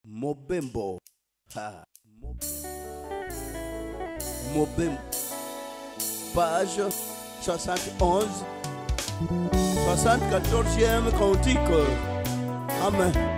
Mobembo. Ha. Mobembo. Page 71. 74e cantique. Amen.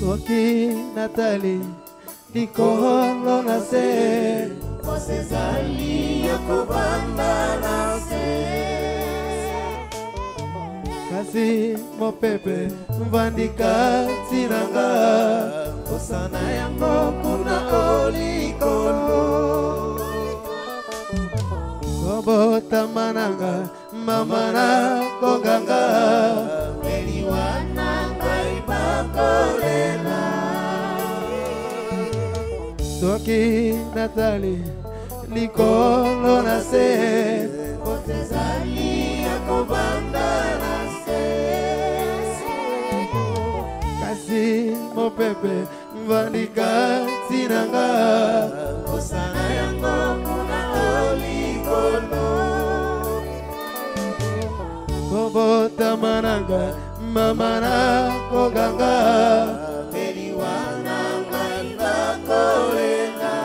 Soki Nathalie likolo na se osezali yakobanda na se kasi mopepe mvandika tinanga osana yango kuna olikolo kobota mananga mama na koganga meliwana kolela Soki Nathalie likolo na se osezali yakobanda na se kasi mopepe mvandika tinanga osana yango kuna olikolo kobota mananga mama na koganga meliwana nganda kolela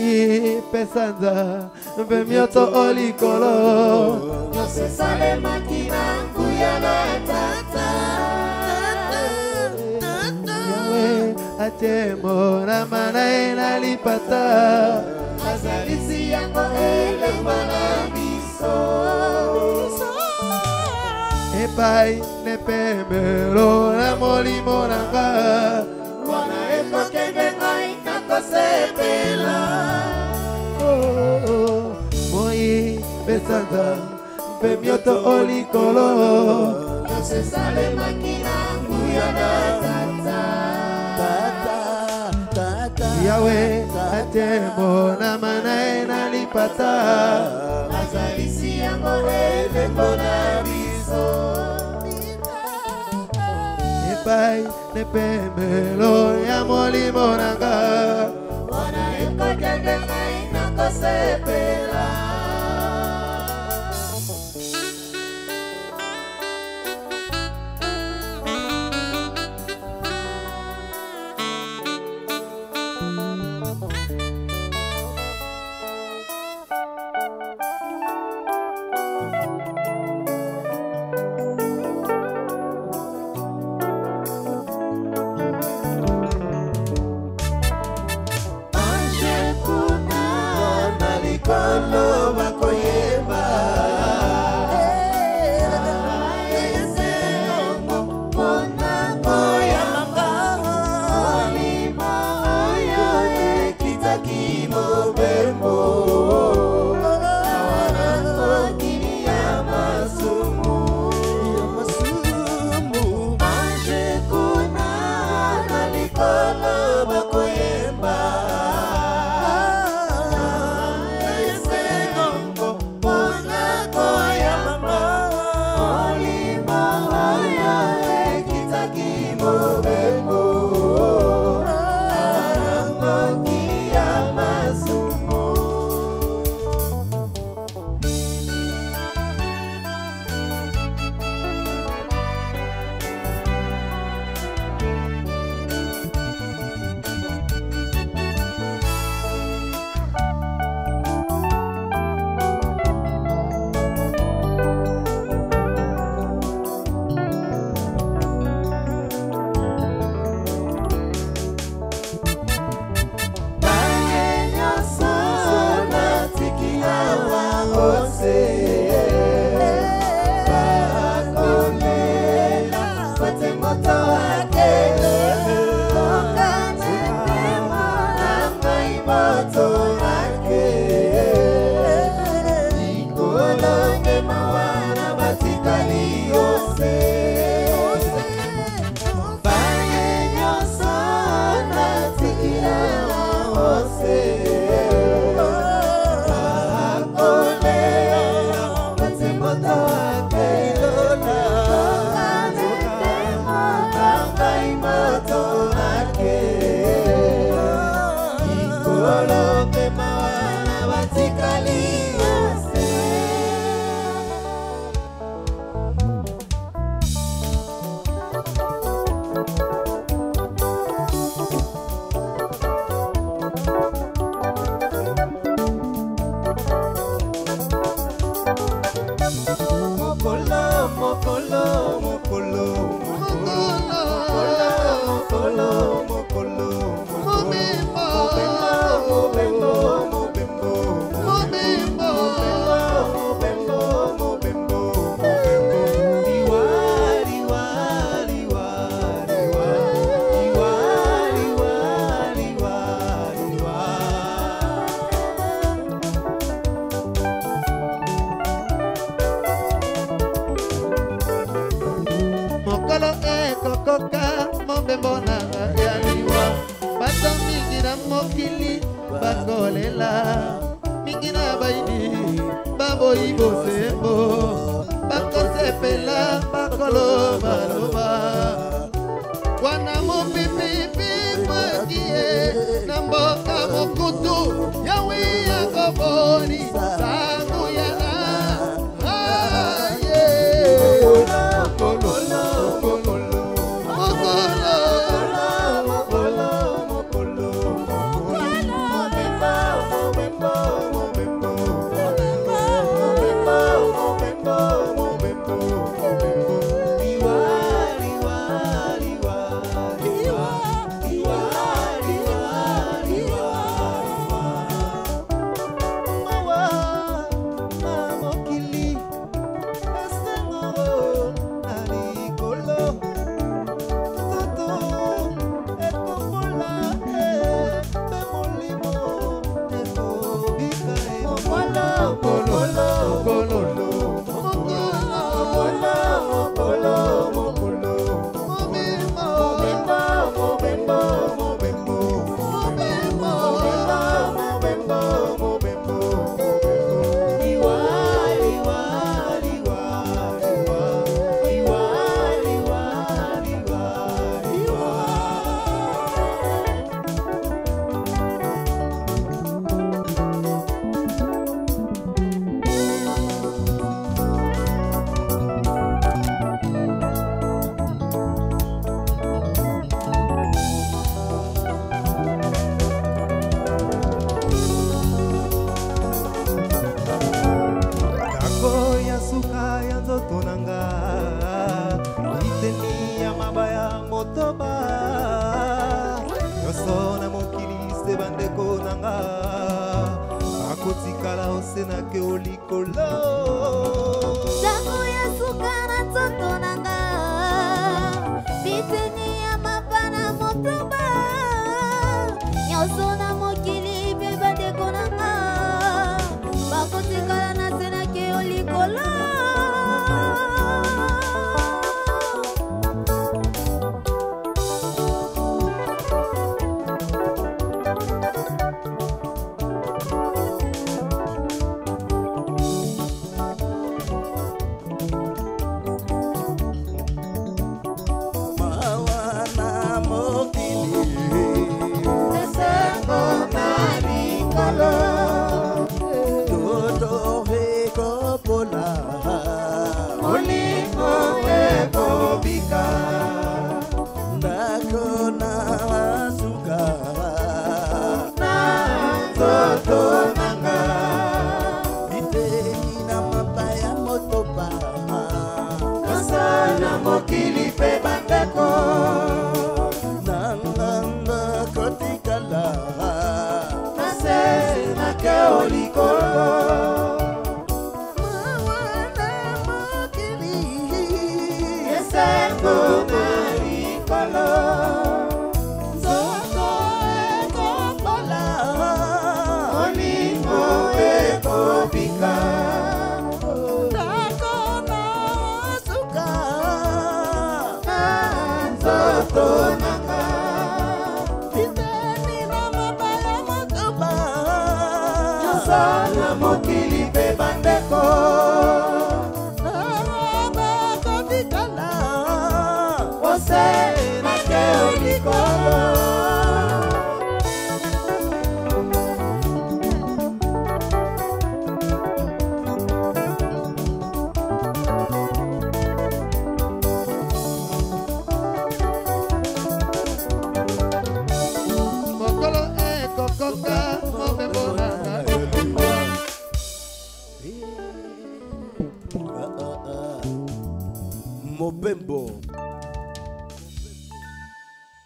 Moi pesanza mpe mioto olikolo Nyose sale makina nguya na tata Yawe atemo na manae na lipata Azalisi yango elemba na biso Epai nepemelo na molimo nanga Wana ekokende ngai nakosepela Moi besanza mpe mioto olikolo Nyose sale makina nguya na tata Yawe atemo na manae na lipata Azalisi yango elemba na biso Epai nepemelo ya molimo nanga Wana ekokende ngai nakosepela nasenake olikolo Sango ya suka na nzoto nanga biteni ya mapana motoba nyonso na mokili mpe bandeko nanga bakotikala nasenake olikolo mokili pe bandeko nanga kotikala nasenake olikolo mawana mokili esengo na likolo nzoto ekokola olingo ekobika nanga biteni na mabaya motoba nyosala mokili pe bandeko bakotikala osenake olikolo Mobembo.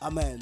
Amen.